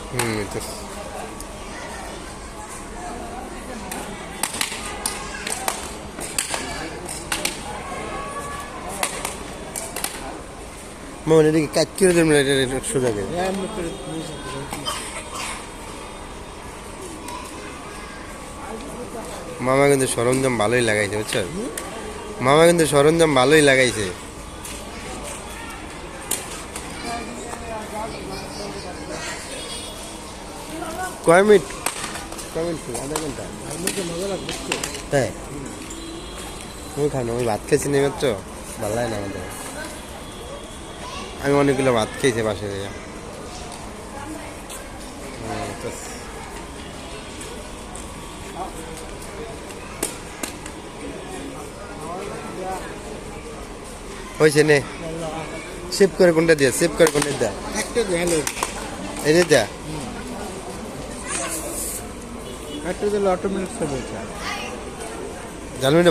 তো মানে এদিকে কাজ করে দেবেন এটা সোজা করে মামা কিন্তু সরঞ্জাম ভালোই লাগাইছে বুঝছো মামা কিন্তু সরঞ্জাম ভালোই লাগাইছে কয় মিনিট আধা ঘন্টা হ্যাঁ তুমি খাও না আমি ভাত খেয়েছি না মাত্র ভালো লাগে না আমাদের আমি অনেকগুলো ভাত খেয়েছি বাসে থেকে হয়েছে নে সেভ করে কোনটা দিয়া সেভ করে কোনটা দিয়া এই যে দিয়া একটা অটোমেটিক সব হয়েছে জানবেন